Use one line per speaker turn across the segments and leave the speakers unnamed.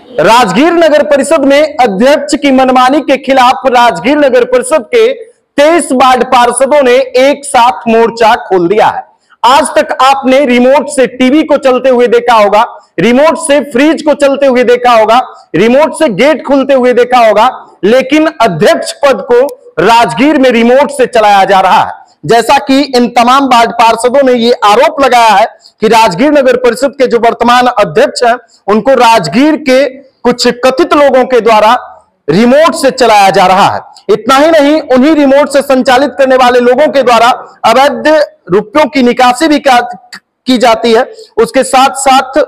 राजगीर नगर परिषद में अध्यक्ष की मनमानी के खिलाफ राजगीर नगर परिषद के 23 वार्ड पार्षदों ने एक साथ मोर्चा खोल दिया है। आज तक आपने रिमोट से टीवी को चलते हुए देखा होगा, रिमोट से फ्रिज को चलते हुए देखा होगा, रिमोट से गेट खुलते हुए देखा होगा, लेकिन अध्यक्ष पद को राजगीर में रिमोट से चलाया जा रहा है। जैसा कि इन तमाम वार्ड पार्षदों ने यह आरोप लगाया है कि राजगीर नगर परिषद के जो वर्तमान अध्यक्ष हैं उनको राजगीर के कुछ कथित लोगों के द्वारा रिमोट से चलाया जा रहा है। इतना ही नहीं, उन्हीं रिमोट से संचालित करने वाले लोगों के द्वारा अवैध रुपयों की निकासी भी की जाती है। उसके साथ साथ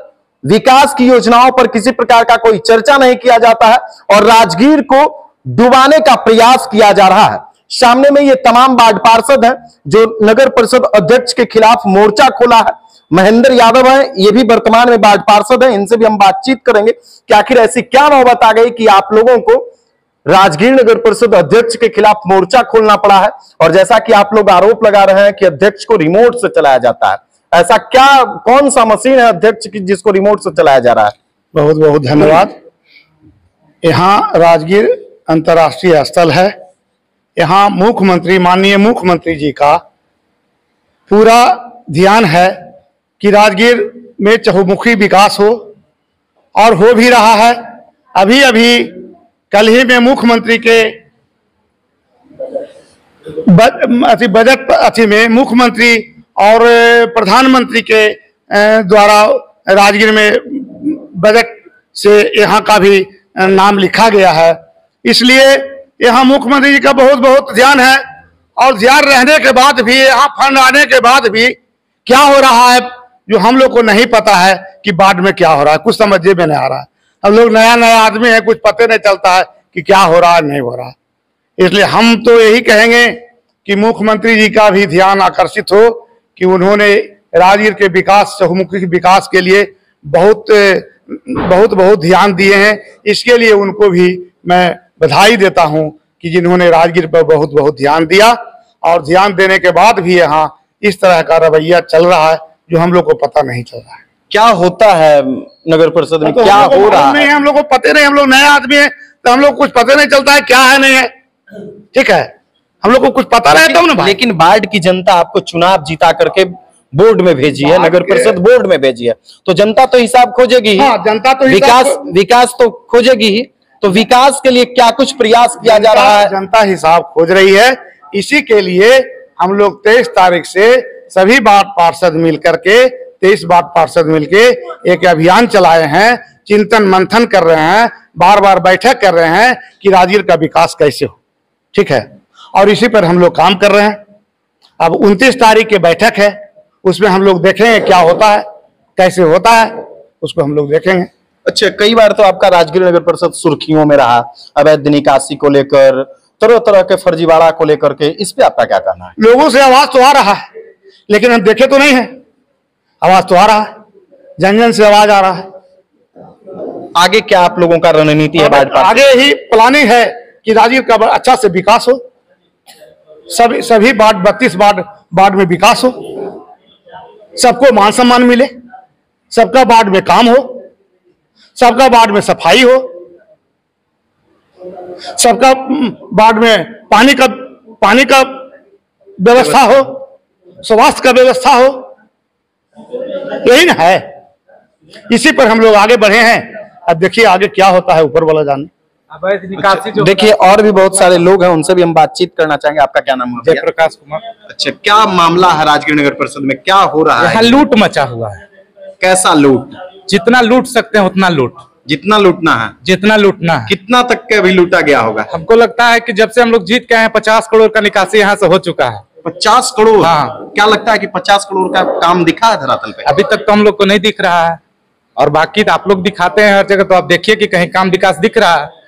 विकास की योजनाओं पर किसी प्रकार का कोई चर्चा नहीं किया जाता है और राजगीर को डुबाने का प्रयास किया जा रहा है। सामने में ये तमाम वार्ड पार्षद हैं जो नगर परिषद अध्यक्ष के खिलाफ मोर्चा खोला है। महेंद्र यादव है, ये भी वर्तमान में वार्ड पार्षद है, इनसे भी हम बातचीत करेंगे कि आखिर ऐसी क्या नौबत आ गई कि आप लोगों को राजगीर नगर परिषद अध्यक्ष के खिलाफ मोर्चा खोलना पड़ा है। और जैसा कि आप लोग आरोप लगा रहे हैं कि अध्यक्ष को रिमोट से चलाया जाता है, ऐसा क्या कौन सा मशीन है अध्यक्ष की जिसको रिमोट से चलाया जा रहा है?
बहुत बहुत धन्यवाद। यहाँ राजगीर अंतर्राष्ट्रीय स्थल है। यहाँ मुख्यमंत्री, माननीय मुख्यमंत्री जी का पूरा ध्यान है कि राजगीर में चहुमुखी विकास हो और हो भी रहा है। अभी अभी कल ही में मुख्यमंत्री के बजट में मुख्यमंत्री और प्रधानमंत्री के द्वारा राजगीर में बजट से यहाँ का भी नाम लिखा गया है। इसलिए यहाँ मुख्यमंत्री जी का बहुत बहुत ध्यान है। और ध्यान रहने के बाद भी, यहाँ फंड आने के बाद भी क्या हो रहा है जो हम लोग को नहीं पता है कि बाद में क्या हो रहा है, कुछ समझ में नहीं आ रहा है। हम लोग नया नया आदमी है, कुछ पता नहीं चलता है कि क्या हो रहा है नहीं हो रहा है। इसलिए हम तो यही कहेंगे कि मुख्यमंत्री जी का भी ध्यान आकर्षित हो कि उन्होंने राजगीर के विकास, चहुमुखी विकास के लिए बहुत बहुत बहुत ध्यान दिए हैं। इसके लिए उनको भी मैं बधाई देता हूं कि जिन्होंने राजगीर पर बहुत बहुत ध्यान दिया। और ध्यान देने के बाद भी यहाँ इस तरह का रवैया चल रहा है जो हम लोग को पता नहीं चल रहा है।
क्या होता है नगर परिषद में, क्या हो रहा है?
हम लोग को पता नहीं, हम लोग नए आदमी हैं तो हम लोग कुछ पता नहीं चलता है क्या है नहीं है। ठीक है, हम लोग को कुछ पता रहता है ना।
लेकिन वार्ड की जनता आपको चुनाव जीता करके बोर्ड में भेजी है, नगर परिषद बोर्ड में भेजी है, तो जनता तो हिसाब खोजेगी ही।
हाँ, जनता तो
विकास तो खोजेगी ही। तो विकास के लिए क्या कुछ प्रयास किया जा रहा है?
जनता हिसाब खोज रही है। इसी के लिए हम लोग 23 तारीख से सभी वार्ड पार्षद मिलकर के 23 वार्ड पार्षद मिलके एक अभियान चलाए हैं, चिंतन मंथन कर रहे हैं, बार बार बैठक कर रहे हैं कि राजगीर का विकास कैसे हो। ठीक है, और इसी पर हम लोग काम कर रहे हैं। अब 29 तारीख की बैठक है, उसमें हम लोग देखेंगे क्या होता है, कैसे होता है, उसको हम लोग देखेंगे।
अच्छा, कई बार तो आपका राजगीर नगर परिषद सुर्खियों में रहा, अवैध निकासी को लेकर, तरह तरह के फर्जीवाड़ा को लेकर के, इस पे आपका क्या कहना है?
लोगों से आवाज तो आ रहा है लेकिन हम देखे तो नहीं है। आवाज तो आ रहा है, जन जन से आवाज आ रहा है।
आगे क्या आप लोगों का रणनीति है?
आगे ही प्लानिंग है कि राजगीर का अच्छा से विकास हो, सभी वार्ड 32 वार्ड में विकास हो, सबको मान सम्मान मिले, सबका वार्ड में काम हो, सबका वार्ड में सफाई हो, सबका वार्ड में पानी का व्यवस्था हो, स्वास्थ्य का व्यवस्था हो। यही ना है, इसी पर हम लोग आगे बढ़े हैं। अब देखिए आगे क्या होता है, ऊपर वाला जाने।
अच्छा, देखिए और भी बहुत सारे लोग हैं, उनसे भी हम बातचीत करना चाहेंगे। आपका क्या नाम है?
जयप्रकाश कुमार।
अच्छा, क्या मामला है राजगीर नगर परिषद में, क्या हो रहा है?
यहाँ लूट मचा हुआ है।
कैसा लूट?
जितना लूट सकते हैं उतना लूट,
जितना लूटना है,
जितना लूटना है।
कितना तक के भी लूटा गया होगा?
हमको लगता है कि जब से हम लोग जीत के आए हैं 50 करोड़ का निकासी यहाँ से हो चुका है।
50 करोड़?
हाँ।
क्या लगता है कि 50 करोड़ का काम दिखा है धरातल पे?
अभी तक तो हम लोग को नहीं दिख रहा है, और बाकी तो आप लोग दिखाते हैं हर जगह, तो आप देखिए कि कहीं काम विकास दिख रहा है।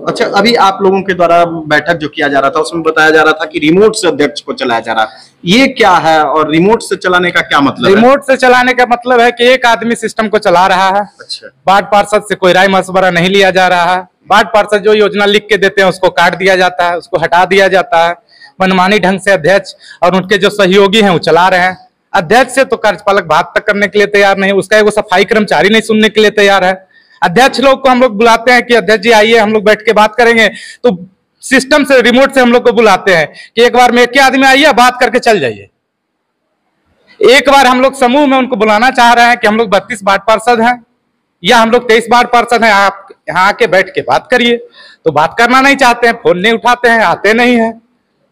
अच्छा, अभी आप लोगों के द्वारा बैठक जो किया जा रहा था उसमें बताया जा रहा था कि रिमोट से अध्यक्ष को चलाया जा रहा है, ये क्या है और रिमोट से चलाने का क्या मतलब है?
रिमोट से चलाने का मतलब है कि एक आदमी सिस्टम को चला रहा है।
अच्छा,
वार्ड पार्षद से कोई राय मशवरा नहीं लिया जा रहा है। वार्ड पार्षद जो योजना लिख के देते हैं उसको काट दिया जाता है, उसको हटा दिया जाता है। मनमानी ढंग से अध्यक्ष और उनके जो सहयोगी हैं वो चला रहे हैं। अध्यक्ष से तो कार्यपालक बात तक करने के लिए तैयार नहीं, उसका एगो सफाई कर्मचारी नहीं सुनने के लिए तैयार है। अध्यक्ष लोग को हम लोग बुलाते हैं कि अध्यक्ष जी आइए, हम लोग बैठ के बात करेंगे, तो सिस्टम से रिमोट से हम लोग को बुलाते हैं कि एक बार में एक आदमी आइए, बात करके चल जाइए। एक बार हम लोग समूह में उनको बुलाना चाह रहे हैं कि हम लोग 32 वार्ड पार्षद हैं या हम लोग 23 वार्ड पार्षद हैं, आप यहाँ आके बैठ के बात करिए, तो बात करना नहीं चाहते हैं, फोन नहीं उठाते हैं, आते नहीं है।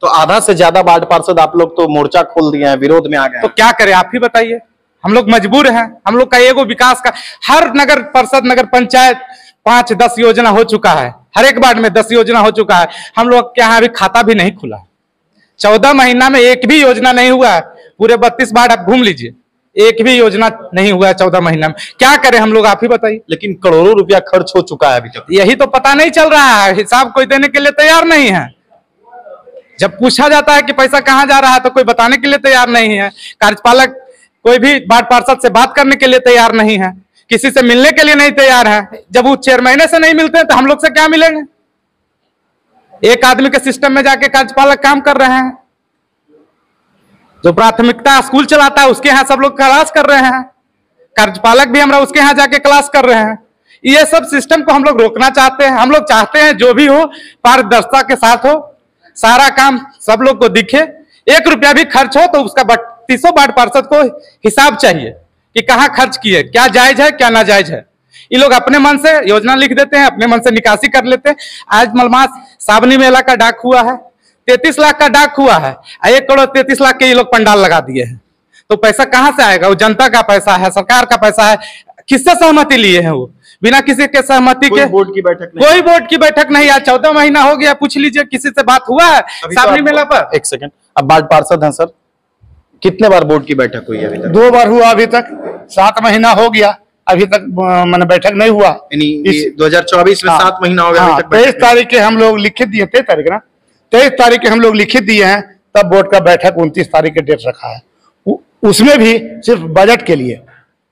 तो आधा से ज्यादा वार्ड पार्षद आप लोग तो मोर्चा खोल दिए हैं, विरोध में आ गए
तो क्या करें, आप ही बताइए। हम लोग मजबूर हैं। हम लोग का एगो विकास का हर नगर परिषद, नगर पंचायत 5-10 योजना हो चुका है, हर एक वार्ड में 10 योजना हो चुका है। हम लोग के यहाँ अभी खाता भी नहीं खुला, 14 महीना में एक भी योजना नहीं हुआ है। पूरे 32 वार्ड आप घूम लीजिए, एक भी योजना नहीं हुआ है 14 महीना में। क्या करें हम लोग, आप ही बताइए।
लेकिन करोड़ों रुपया खर्च हो चुका है अभी तक।
यही तो पता नहीं चल रहा है, हिसाब कोई देने के लिए तैयार नहीं है। जब पूछा जाता है कि पैसा कहाँ जा रहा है तो कोई बताने के लिए तैयार नहीं है। कार्यपालक कोई भी वार्ड पार्षद से बात करने के लिए तैयार नहीं है, किसी से मिलने के लिए नहीं तैयार है। जब वो चेयरमैन से नहीं मिलते हैं तो हम लोग से क्या मिलेंगे। एक आदमी के सिस्टम में जाके कार्यपालक काम कर रहे हैं, जो प्राथमिकता स्कूल चलाता है उसके यहाँ सब लोग क्लास कर रहे हैं, कार्यपालक भी हमारा उसके यहाँ जाके क्लास कर रहे हैं। ये सब सिस्टम को हम लोग रोकना चाहते हैं। हम लोग चाहते हैं जो भी हो पारदर्शिता के साथ हो, सारा काम सब लोग को दिखे, 1 रुपया भी खर्च हो तो उसका 32 वार्ड पार्षद को हिसाब चाहिए कि कहाँ खर्च किए, क्या जायज है क्या नाजायज है। ये लोग अपने मन से योजना लिख देते हैं, अपने मन से निकासी कर लेते हैं। आज मलमास सावनी मेला का डाक हुआ है, 33 लाख का डाक हुआ है, 1 करोड़ 33 लाख के ये लोग पंडाल लगा दिए हैं। तो पैसा कहाँ से आएगा? वो जनता का पैसा है, सरकार का पैसा है। किससे सहमति लिए हैं? वो बिना किसी के सहमति के
बोर्ड की बैठक नहीं,
कोई बोर्ड की बैठक नहीं। आज 14 महीना हो गया, पूछ लीजिए किसी से बात हुआ है सावनी मेला पर?
एक सेकंड, अब वार्ड पार्षद हैं सर, कितने बार बोर्ड की बैठक हुई है अभी तक?
2 बार हुआ अभी तक, 7 महीना हो गया, अभी तक मैंने बैठक नहीं हुआ।
2024 में 7 महीना हो गया अभी तक।
23 तारीख के हम लोग लिखित दिए, 23 तारीख ना, 23 तारीख के हम लोग लिखित दिए हैं, तब बोर्ड का बैठक 29 तारीख के डेट रखा है। उसमें भी सिर्फ बजट के लिए।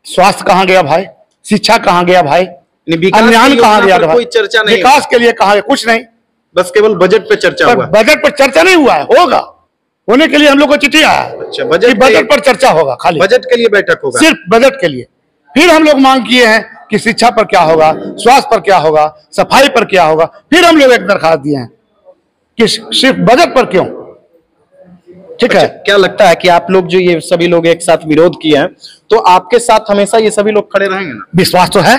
स्वास्थ्य कहाँ गया भाई, शिक्षा कहाँ गया भाई, अभियान कहाँ गया भाई,
कोई चर्चा नहीं,
विकास के लिए कहाँ गया, कुछ नहीं,
बस केवल बजट पे चर्चा हुआ।
बजट पर चर्चा नहीं हुआ है, होगा, होने के लिए हम लोग को चिट्ठी आया है।
अच्छा,
बजट पर चर्चा होगा, खाली
बजट के लिए बैठक होगा,
सिर्फ बजट के लिए। फिर हम लोग मांग किए हैं कि शिक्षा पर क्या होगा, स्वास्थ्य पर क्या होगा, सफाई पर क्या होगा। फिर हम लोग एक दरखास्त दिए हैं कि सिर्फ बजट पर क्यों। ठीक है,
क्या लगता है कि आप लोग जो ये सभी लोग एक साथ विरोध किए हैं, तो आपके साथ हमेशा ये सभी लोग खड़े रहेंगे ना?
विश्वास तो है,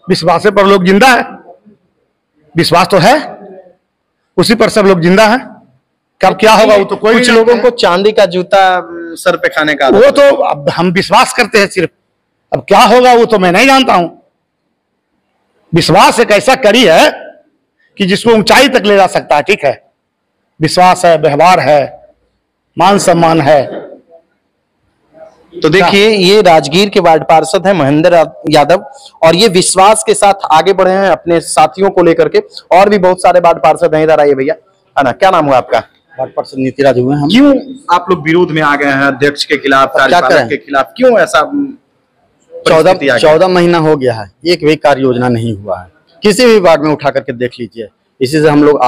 विश्वास पर लोग जिंदा है, विश्वास तो है, उसी पर सब लोग जिंदा है। कब क्या होगा वो तो कोई,
कुछ लोगों को चांदी का जूता सर पे खाने का,
वो तो अब हम विश्वास करते हैं सिर्फ, अब क्या होगा वो तो मैं नहीं जानता हूं। विश्वास एक ऐसा कड़ी है कि जिसको ऊंचाई तक ले जा सकता है। ठीक है, विश्वास है, व्यवहार है, मान सम्मान है।
तो देखिए, ये राजगीर के वार्ड पार्षद हैं महेंद्र यादव, और ये विश्वास के साथ आगे बढ़े हैं अपने साथियों को लेकर के। और भी बहुत सारे वार्ड पार्षद हैं, इधर आइए भैया। है ना, क्या नाम हुआ आपका?
वार्ड पार्षद नीतिराज हुए हम।
क्यों आप लोग विरोध में आ गए हैं अध्यक्ष के खिलाफ, कार्यपालक के खिलाफ? क्यों ऐसा?
14 महीना हो गया है, एक भी कार्य योजना नहीं हुआ है। किसी भी वार्ड में उठा करके देख लीजिए। इसी से हम लोग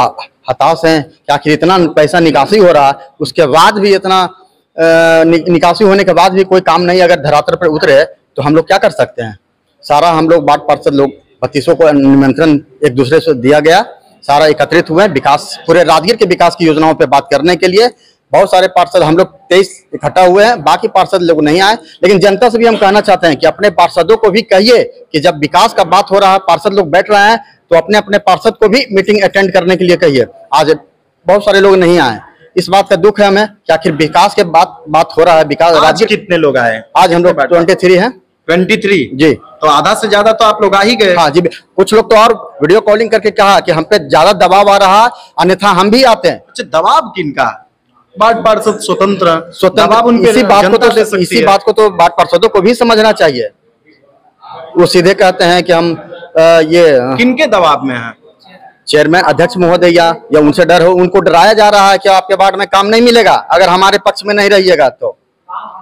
हताश हैं कि आखिर इतना पैसा निकासी हो रहा है, उसके बाद भी इतना निकासी होने के बाद भी कोई काम नहीं अगर धरातल पर उतरे तो हम लोग क्या कर सकते हैं। सारा हम लोग वार्ड पार्षद लोग 32 को निमंत्रण एक दूसरे से दिया गया, सारा एकत्रित हुए विकास, पूरे राजगीर के विकास की योजनाओं पे बात करने के लिए। बहुत सारे पार्षद हम लोग 23 इकट्ठा हुए हैं, बाकी पार्षद लोग नहीं आए। लेकिन जनता से भी हम कहना चाहते हैं कि अपने पार्षदों को भी कहिए कि जब विकास का बात हो रहा है, पार्षद लोग बैठ रहे हैं, तो अपने अपने पार्षद को भी मीटिंग अटेंड करने के लिए कहिए। आज बहुत सारे लोग नहीं आए, इस बात का दुख है हमें कि आखिर विकास के बात हो रहा है। विकास
राज्य कितने लोग आए?
आज हम लोग 23 हैं।
23
जी,
तो आधा से ज्यादा तो आप लोग आ ही गए।
हाँ जी, कुछ लोग तो और वीडियो कॉलिंग करके कहा कि हम पे ज्यादा दबाव आ रहा है, अन्यथा हम भी आते हैं।
अच्छा, दबाव किनका? वार्ड पार्षद स्वतंत्र दबाव उनके,
इसी बात को तो वार्ड पार्षदों को भी समझना चाहिए। वो सीधे कहते हैं कि हम ये
किनके दबाव में है?
चेयरमैन अध्यक्ष महोदय या उनसे डर हो, उनको डराया जा रहा है कि आपके वार्ड में काम नहीं मिलेगा अगर हमारे पक्ष में नहीं रहिएगा। तो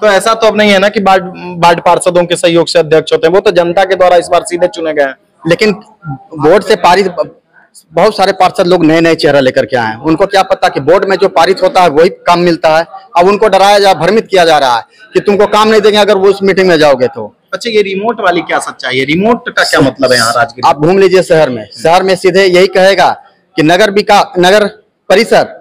ऐसा तो अब नहीं है ना कि वार्ड पार्षदों के सहयोग से अध्यक्ष होते हैं, वो तो जनता के द्वारा इस बार सीधे चुने गए हैं।
लेकिन बोर्ड से पारित बहुत सारे पार्षद लोग नए नए चेहरा लेकर के आए हैं, उनको क्या पता कि बोर्ड में जो पारित होता है वही काम मिलता है। अब उनको डराया भ्रमित किया जा रहा है कि तुमको काम नहीं देंगे अगर वो उस मीटिंग में जाओगे तो।
अच्छा, ये रिमोट वाली क्या सच्चाई है? रिमोट का क्या मतलब है यहाँ राजगीर?
आप घूम लीजिए शहर में सीधे यही कहेगा कि नगर परिषद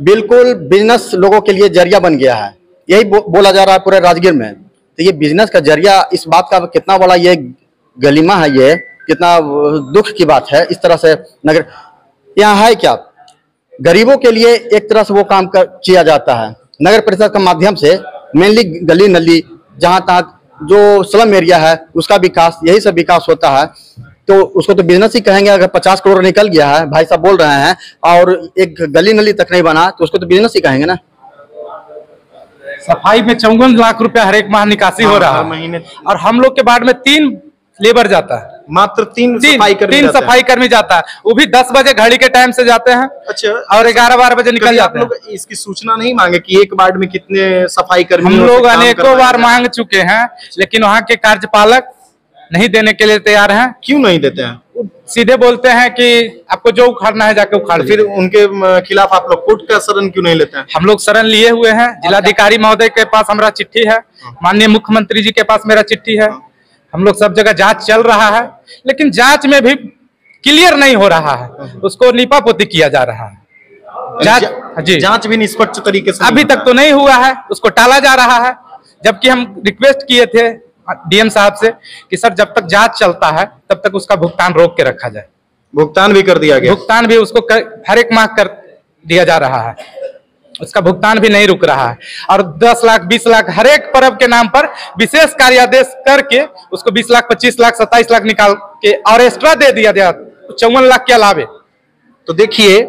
बिल्कुल बिजनेस लोगों के लिए जरिया बन गया है। यही बोला जा रहा है पूरे राजगीर में। तो ये बिजनेस का जरिया, इस बात का कितना बड़ा ये गलिमा है, ये कितना दुख की बात है। इस तरह से नगर यहाँ है क्या, गरीबों के लिए एक तरह से वो काम किया जाता है। नगर परिषद के माध्यम से मेनली गली नली जहाँ तक जो स्लम एरिया है उसका विकास, यही सब विकास होता है। तो उसको तो बिजनेस ही कहेंगे। अगर 50 करोड़ निकल गया है, भाई साहब बोल रहे हैं, और एक गली नली तक नहीं बना, तो उसको तो बिजनेस ही कहेंगे ना।
सफाई में 54 लाख रुपया हर एक माह निकासी हो रहा है
महीने, और
हम लोग के वार्ड में 3 लेबर जाता है,
मात्र 3
सफाई कर्मी जाता है। वो भी 10 बजे घड़ी के टाइम से जाते हैं। अच्छा, और 11-12 बजे निकल जाते हैं।
इसकी सूचना नहीं मांगे कि एक वार्ड में कितने सफाई कर्मी?
हम लोग अनेकों बार मांग चुके हैं, लेकिन वहाँ के कार्यपालक नहीं देने के लिए तैयार हैं।
क्यों नहीं देते हैं?
सीधे बोलते हैं कि आपको जो उखाड़ना है जाके उखाड़।
फिर उनके खिलाफ आप लोग कोर्ट का शरण क्यों नहीं लेते हैं?
हम लोग शरण लिए हुए हैं। जिलाधिकारी महोदय के पास हमारा चिट्ठी है, माननीय मुख्यमंत्री जी के पास मेरा चिट्ठी है। हम लोग सब जगह जांच चल रहा है, लेकिन जांच में भी क्लियर नहीं हो रहा है, उसको लीपापोती किया जा रहा है।
जांच भी निष्पक्ष तरीके से
अभी तक तो नहीं हुआ है, उसको टाला जा रहा है। जबकि हम रिक्वेस्ट किए थे डीएम साहब से कि सर जब तक जांच चलता है तब तक उसका भुगतान रोक के रखा जाए।
भुगतान भी कर दिया गया?
भुगतान भी उसको हर एक माह कर दिया जा रहा है, उसका भुगतान भी नहीं रुक रहा है। और 10 लाख 20 लाख हर एक पर्व के नाम पर विशेष कार्यादेश करके उसको 20 लाख 25 लाख 27 लाख निकाल के और एक्स्ट्रा दे दिया गया 54 लाख के अलावे।
तो देखिए,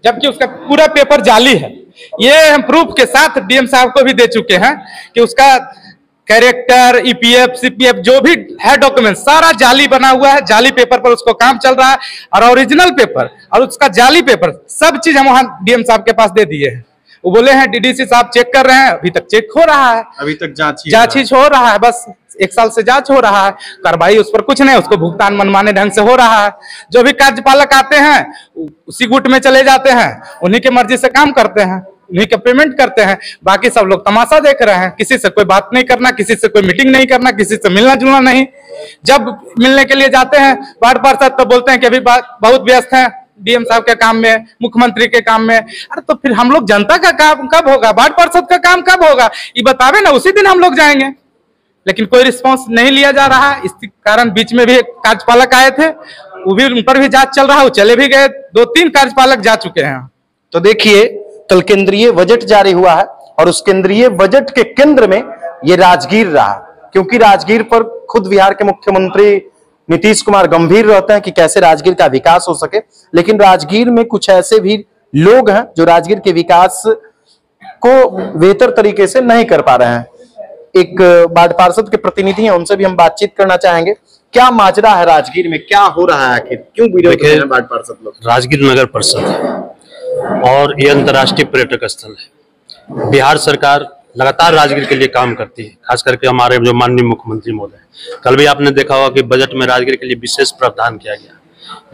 जबकि उसका पूरा पेपर जाली है। ये हम प्रूफ के साथ डीएम साहब को भी दे चुके हैं कि उसका कैरेक्टर, ईपीएफ, सीपीएफ जो भी है डॉक्यूमेंट सारा जाली बना हुआ है। जाली पेपर पर उसको काम चल रहा है, और ओरिजिनल पेपर और उसका जाली पेपर सब चीज हम वहां डीएम साहब के पास दे दिए हैं। वो बोले हैं डीडीसी साहब चेक कर रहे हैं, अभी तक चेक हो रहा है,
अभी तक जांच ही
हो रहा है। बस 1 साल से जांच हो रहा है, कार्रवाई उस पर कुछ नहीं, उसको भुगतान मनमाने ढंग से हो रहा है। जो भी कार्यपालक आते हैं उसी गुट में चले जाते हैं, उन्हीं के मर्जी से काम करते हैं, उन्हीं का पेमेंट करते हैं। बाकी सब लोग तमाशा देख रहे हैं। किसी से कोई बात नहीं करना, किसी से कोई मीटिंग नहीं करना, किसी से मिलना जुलना नहीं। जब मिलने के लिए जाते हैं वार्ड पार्षद तो बोलते हैं कि अभी बहुत व्यस्त हैं डीएम साहब के काम में, मुख्यमंत्री के काम में। अरे तो फिर हम लोग जनता का काम कब होगा, वार्ड पार्षद का काम कब होगा, ये बतावे ना, उसी दिन हम लोग जाएंगे। लेकिन कोई रिस्पांस नहीं लिया जा रहा है। इस कारण बीच में भी कार्यपालक आए थे, वो भी उन पर भी जांच चल रहा है, वो चले भी गए। 2-3 कार्यपालक जा चुके हैं।
तो देखिए, कल केंद्रीय बजट जारी हुआ है और उस केंद्रीय बजट के केंद्र में ये राजगीर रहा, क्योंकि राजगीर पर खुद बिहार के मुख्यमंत्री नीतीश कुमार गंभीर रहते हैं कि कैसे राजगीर का विकास हो सके। लेकिन राजगीर में कुछ ऐसे भी लोग हैं जो राजगीर के विकास को बेहतर तरीके से नहीं कर पा रहे हैं। एक वार्ड पार्षद के प्रतिनिधि हैं, उनसे भी हम बातचीत करना चाहेंगे। क्या माजरा है राजगीर में, क्या हो रहा है आखिर, क्यों विरोध कर रहे हैं वार्ड पार्षद लोग?
राजगीर नगर परिषद और ये अंतर्राष्ट्रीय पर्यटक स्थल है। बिहार सरकार लगातार राजगीर के लिए काम करती है, खास करके हमारे जो माननीय मुख्यमंत्री महोदय। कल भी आपने देखा होगा कि बजट में राजगीर के लिए विशेष प्रावधान किया गया।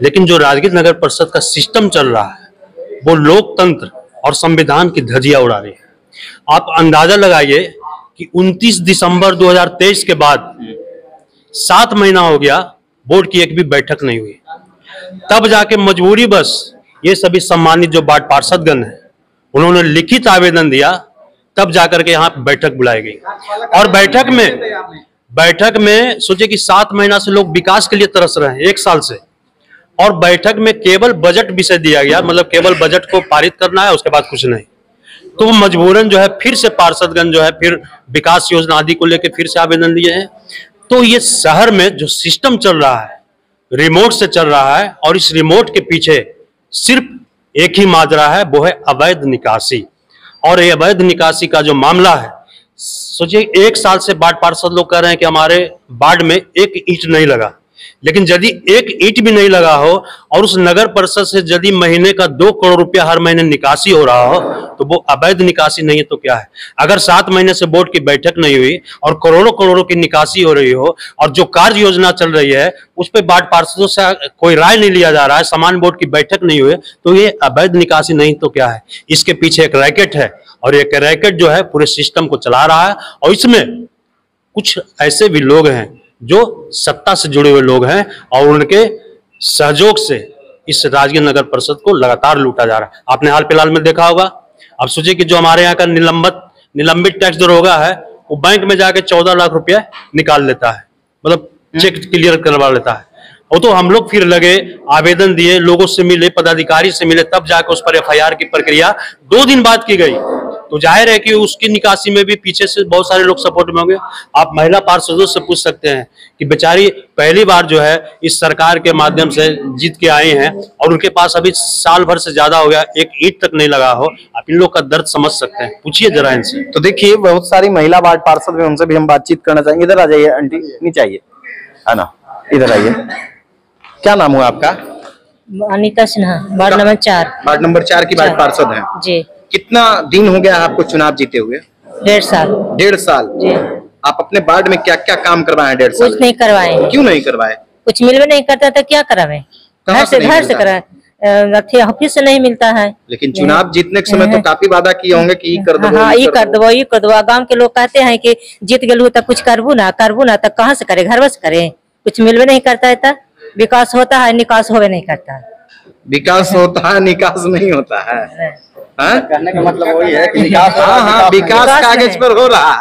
लेकिन जो राजगीर नगर परिषद का सिस्टम चल रहा है वो लोकतंत्र और संविधान की धज्जियां उड़ा रही है। आप अंदाजा लगाइए कि 29 दिसंबर 2023 के बाद 7 महीना हो गया, बोर्ड की एक भी बैठक नहीं हुई। तब जाके मजबूरी बस ये सभी सम्मानित जो वार्ड पार्षदगण हैं उन्होंने लिखित आवेदन दिया, तब जाकर के यहाँ बैठक बुलाई गई। और बैठक में सोचे कि 7 महीना से लोग विकास के लिए तरस रहे हैं, 1 साल से, और बैठक में केवल बजट विषय दिया गया, मतलब केवल बजट को पारित करना है, उसके बाद कुछ नहीं। तो वो मजबूरन जो है फिर से पार्षदगण जो है फिर विकास योजना आदि को लेकर फिर से आवेदन दिए हैं। तो ये शहर में जो सिस्टम चल रहा है रिमोट से चल रहा है, और इस रिमोट के पीछे सिर्फ एक ही माजरा है, वो है अवैध निकासी। और ये अवैध निकासी का जो मामला है, सोचिए 1 साल से वार्ड पार्षद लोग कह रहे हैं कि हमारे वार्ड में 1 ईंट नहीं लगा। लेकिन यदि 1 ईंट भी नहीं लगा हो और उस नगर परिषद से यदि महीने का 2 करोड़ रुपया हर महीने निकासी हो रहा हो, तो वो अवैध निकासी नहीं है तो क्या है? अगर 7 महीने से बोर्ड की बैठक नहीं हुई और करोड़ों करोड़ों की निकासी हो रही हो, और जो कार्य योजना चल रही है उस पर वार्ड पार्षदों से कोई राय नहीं लिया जा रहा है, सामान्य बोर्ड की बैठक नहीं हुई, तो ये अवैध निकासी नहीं तो क्या है? इसके पीछे एक रैकेट है, और एक रैकेट जो है पूरे सिस्टम को चला रहा है। और इसमें कुछ ऐसे भी लोग हैं जो सत्ता से जुड़े हुए लोग हैं और उनके सहयोग से इस राजगीर नगर परिषद को लगातार लूटा जा रहा है। आपने हाल फिलहाल में देखा होगा, अब सोचिए कि जो हमारे यहाँ का निलंबित टैक्स दरोगा है वो बैंक में जाके 14 लाख रुपया निकाल लेता है, मतलब चेक क्लियर करवा लेता है। वो तो हम लोग फिर लगे, आवेदन दिए, लोगों से मिले, पदाधिकारी से मिले, तब जाकर उस पर FIR की प्रक्रिया 2 दिन बाद की गई। तो जाहिर है कि उसकी निकासी में भी पीछे से बहुत सारे लोग सपोर्ट में होंगे। आप महिला पार्षदों से पूछ सकते हैं कि बेचारी पहली बार जो है इस सरकार के माध्यम से जीत के आई हैं और उनके पास अभी साल भर से ज्यादा हो गया, एक ईंट तक नहीं लगा हो। आप इन लोग का दर्द समझ सकते हैं, पूछिए जरा इनसे।
तो देखिए बहुत सारी महिला वार्ड पार्षद हैं, उनसे भी हम बातचीत करना चाहेंगे। इधर आ जाइए आंटी, नहीं चाहिए है ना, इधर आइए। क्या नाम हुआ आपका?
Anita Sinha, ward number 4।
Ward number 4 की वार्ड पार्षद हैं
जी।
कितना दिन हो गया आपको चुनाव जीते हुए?
1.5 साल।
1.5 साल जी। आप अपने वार्ड में क्या क्या काम करवाए हैं 1.5 साल?
कुछ नहीं करवाए।
क्यों नहीं करवाए?
कुछ मिलवे नहीं करता तो क्या करावे? घर से कराए, ऑफिस से नहीं मिलता है।
लेकिन चुनाव जीतने के समय तो काफी वादा किए होंगे कि ये कर दो,
हाँ ये कर दो, ये कर दो। गाँव के लोग कहते हैं कि जीत गलू तब कुछ करबू ना तब कहाँ से करे, घर से करे। कुछ मिलवे नहीं करता है तब विकास होता है, निकास होवे नहीं करता है।
विकास होता है, निकास नहीं होता है।
कहने का मतलब वही है कि
विकास कागज पर हो रहा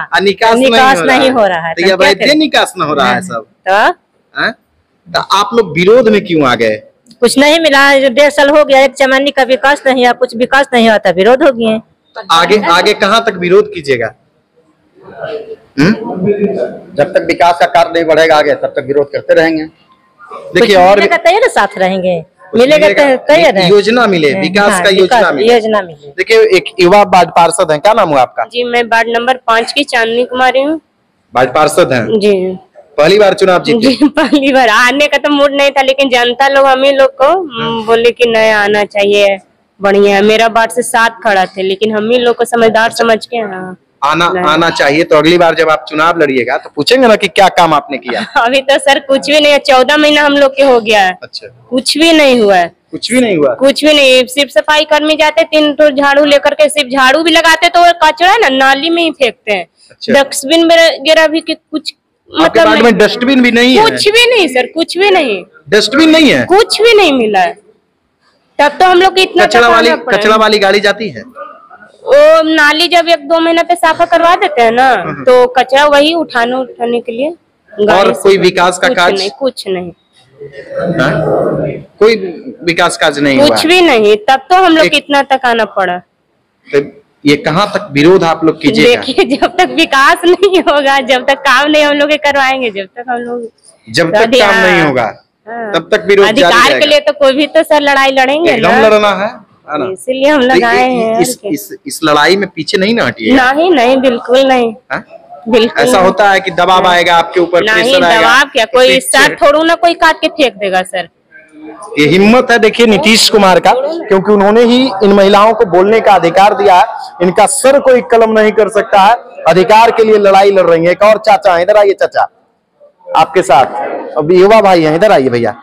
है, निकास
नहीं हो रहा है।
तो ये वैसे निकास न हो रहा है सब। तो आप लोग विरोध में क्यों आ गए?
कुछ नहीं मिला, 1.5 साल हो गया, एक चमन्नी का विकास नहीं है, कुछ विकास नहीं होता, विरोध हो गए।
आगे कहाँ तक विरोध कीजिएगा?
जब तक विकास का कार्य नहीं बढ़ेगा आगे तब तक विरोध करते रहेंगे।
देखिए और
ना साथ रहेंगे, मिलेगा
योजना मिले, विकास का योजना मिले। देखिए एक युवा वार्ड पार्षद हैं, क्या नाम हुआ आपका?
जी मैं वार्ड नंबर 5 की चांदनी कुमारी हूँ।
वार्ड पार्षद हैं
जी।
पहली बार चुनाव जीते?
जी पहली बार। आने का तो मूड नहीं था, लेकिन जनता लोग हम ही लोग को बोले कि नया आना चाहिए, बढ़िया। मेरा वार्ड से 7 खड़ा थे, लेकिन हम ही लोग को समझदार समझ के
आना चाहिए। तो अगली बार जब आप चुनाव लड़िएगा तो पूछेंगे ना कि क्या काम आपने किया?
अभी तो सर कुछ भी नहीं है, 14 महीना हम लोग के हो गया है।
अच्छा।
कुछ भी नहीं हुआ है।
कुछ भी नहीं हुआ?
कुछ भी नहीं। सिर्फ सफाई कर्मी जाते 3 तो झाड़ू लेकर के, सिर्फ झाड़ू भी लगाते तो कचरा ना नाली में ही फेंकते हैं।
अच्छा।
डस्टबिन वगैरह भी कुछ
मतलब में डस्टबिन भी नहीं है?
कुछ भी नहीं सर, कुछ भी नहीं।
डस्टबिन नहीं है?
कुछ भी नहीं मिला है। तब तो हम लोग इतना
कचरा वाली गाड़ी जाती है?
वो नाली जब 1-2 महीना पे साफा करवा देते हैं ना, तो कचरा वही उठाने के लिए।
और कोई विकास का काज
नहीं? कुछ नहीं।
कोई विकास काज नहीं हुआ?
कुछ भी नहीं। तब तो हम लोग इतना तक आना पड़ा।
तो ये कहाँ तक विरोध आप लोग कीजिएगा?
देखिए जब तक विकास नहीं होगा, जब तक काम नहीं हम लोग करवाएंगे, जब तक
काम नहीं होगा तब तक विरोध जारी रहेगा।
अधिकार के लिए तो कोई भी तो सर लड़ाई लड़ेंगे,
एकदम लड़ना है,
इसीलिए हम लगाए हैं।
इस लड़ाई में पीछे नहीं ना हटिए।
नहीं बिल्कुल नहीं। बिल्कुल
ऐसा होता है कि दबाव आएगा आपके ऊपर,
नहीं दबाव क्या, कोई सर थोड़ू ना कोई काट के फेंक देगा सर।
ये हिम्मत है देखिए नीतीश कुमार का, क्योंकि उन्होंने ही इन महिलाओं को बोलने का अधिकार दिया है। इनका सर कोई कलम नहीं कर सकता है, अधिकार के लिए लड़ाई लड़ रही है। एक और चाचा है, इधर आइए चाचा, आपके साथ अब युवा भाई हैं, इधर आइए भैया।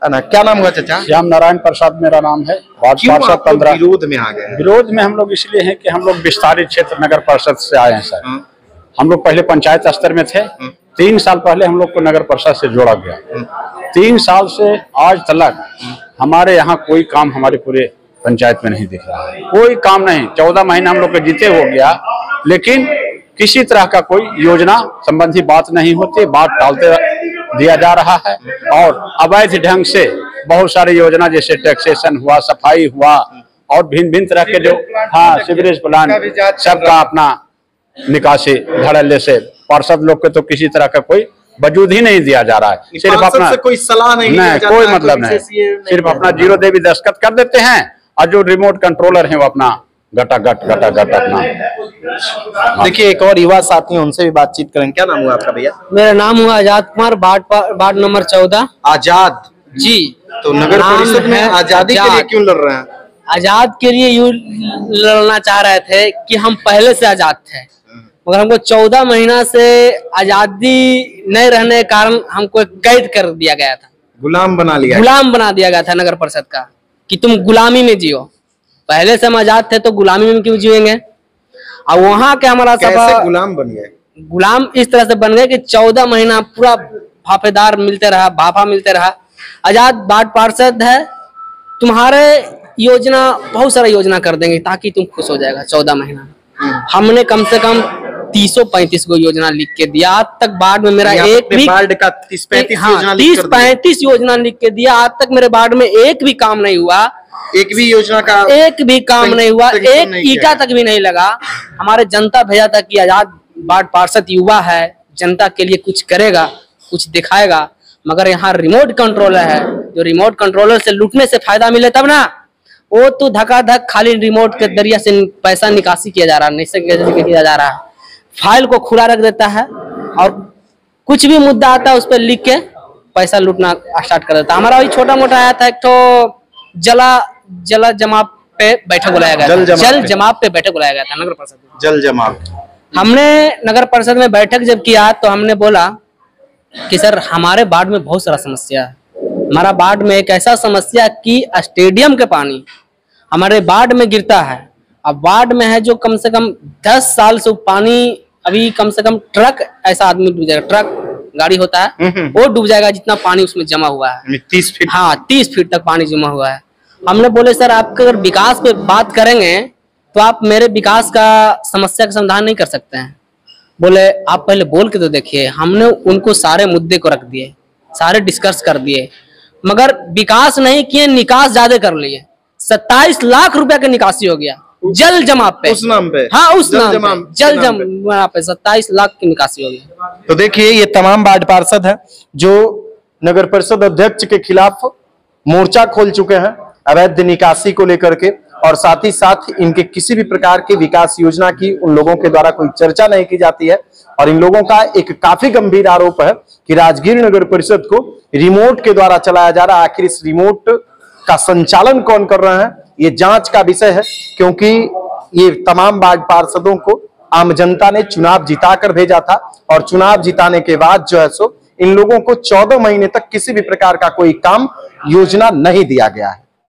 ना क्या नाम हुआ चाचा?
श्याम नारायण प्रसाद मेरा नाम है। वार्ड पार्षद 15।
विरोध में आ गए?
विरोध में हम लोग इसलिए हैं कि हम लोग विस्तारित क्षेत्र नगर परिषद से आए हैं सर। हम लोग पहले पंचायत स्तर में थे, 3 साल पहले हम लोग को नगर परिषद से जोड़ा गया। 3 साल से आज तक हमारे यहाँ कोई काम हमारे पूरे पंचायत में नहीं दिख रहा है, कोई काम नहीं। 14 महीना हम लोग के जीते हो गया, लेकिन किसी तरह का कोई योजना संबंधी बात नहीं होती, बात टालते दिया जा रहा है। और अवैध ढंग से बहुत सारी योजना जैसे टैक्सेशन हुआ, सफाई हुआ और भिन्न तरह के जो सीवरेज प्लान सबका अपना निकासी धड़ल्ले से पार्षद लोग के तो किसी तरह का कोई वजूद ही नहीं दिया जा रहा है। सिर्फ अपना
कोई सलाह नहीं,
कोई मतलब नहीं, सिर्फ अपना 0 देवी दस्तखत कर देते हैं और जो रिमोट कंट्रोलर है वो अपना गटागट अपना।
देखिए एक और युवा साथी हैं, उनसे भी बातचीत करेंगे। क्या नाम हुआ आपका भैया?
मेरा नाम हुआ आजाद कुमार, वार्ड नंबर 14।
आजाद
जी।
तो नगर परिषद में आजादी के लिए क्यों लड़ रहे हैं?
आजाद के लिए यूँ लड़ना चाह रहे थे कि हम पहले से आजाद थे, मगर हमको 14 महीना से आजादी नहीं रहने के कारण हमको कैद कर दिया गया था,
गुलाम बना
दिया गया था नगर परिषद का, कि तुम गुलामी में जियो। पहले से हम आजाद थे तो गुलामी में क्यों जिएंगे? और वहाँ के हमारा
कैसे गुलाम बन गए?
गुलाम इस तरह से बन गए कि 14 महीना पूरा फाफेदार मिलते रहा, भाफा मिलते रहा। आजाद वार्ड पार्षद है, तुम्हारे योजना बहुत सारा योजना कर देंगे ताकि तुम खुश हो जाएगा 14 महीना। हमने कम से कम 335 को योजना लिख के दिया, आज तक वार्ड में मेरा एक भी
वार्ड का 30-35
योजना लिख के दिया, आज तक मेरे वार्ड में एक भी काम नहीं हुआ,
एक भी योजना का
एक भी काम नहीं हुआ, एक ईटा तक भी नहीं लगा। हमारे जनता भेजा था कि आजाद वार्ड पार्षद युवा है, जनता के लिए कुछ करेगा, कुछ दिखाएगा, मगर यहाँ रिमोट कंट्रोलर है, जो रिमोट कंट्रोलर से लूटने से फायदा मिले तब ना, वो तो धकाधक खाली रिमोट के जरिए से पैसा निकासी किया जा रहा है, नहीं किया जा रहा है, फाइल को खुला रख देता है और कुछ भी मुद्दा आता है उस पर लिख के पैसा लूटना स्टार्ट कर देता है। हमारा वही छोटा मोटा आया था, एक तो जल जमाव पे बैठक बुलाया गया था, जल जमाव पे बैठक बुलाया गया था नगर परिषद में।
जल जमाव
हमने नगर परिषद में बैठक जब किया तो हमने बोला कि सर हमारे वार्ड में बहुत सारा समस्या है, हमारा वार्ड में एक ऐसा समस्या कि स्टेडियम के पानी हमारे वार्ड में गिरता है। अब वार्ड में है जो कम से कम 10 साल से पानी, अभी कम से कम ट्रक ऐसा आदमी डूब जाएगा, ट्रक गाड़ी होता है वो डूब जाएगा जितना पानी उसमें जमा हुआ है।
30 फीट,
हाँ 30 फीट तक पानी जमा हुआ है। हमने बोले सर आपके अगर विकास पे बात करेंगे तो आप मेरे विकास का समस्या का समाधान नहीं कर सकते हैं। बोले आप पहले बोल के तो देखिए। हमने उनको सारे मुद्दे को रख दिए, सारे डिस्कस कर दिए, मगर विकास नहीं किए, निकास ज्यादा कर लिए। 27 लाख रुपया का निकासी हो गया जल जमाव पे, उस नाम पे, हाँ उस नाम पे, जल जमाव पे 27 लाख की निकासी हो गई।
तो देखिए ये तमाम वार्ड पार्षद हैं जो नगर परिषद अध्यक्ष के खिलाफ मोर्चा खोल चुके हैं अवैध निकासी को लेकर के, और साथ ही साथ इनके किसी भी प्रकार की विकास योजना की उन लोगों के द्वारा कोई चर्चा नहीं की जाती है। और इन लोगों का एक काफी गंभीर आरोप है कि राजगीर नगर परिषद को रिमोट के द्वारा चलाया जा रहा है। आखिर इस रिमोट का संचालन कौन कर रहे हैं ये जांच का विषय है, क्योंकि ये तमाम वार्ड पार्षदों को आम जनता ने चुनाव जिताकर भेजा था, और चुनाव जिताने के बाद जो है सो इन लोगों को 14 महीने तक किसी भी प्रकार का कोई काम योजना नहीं दिया गया है।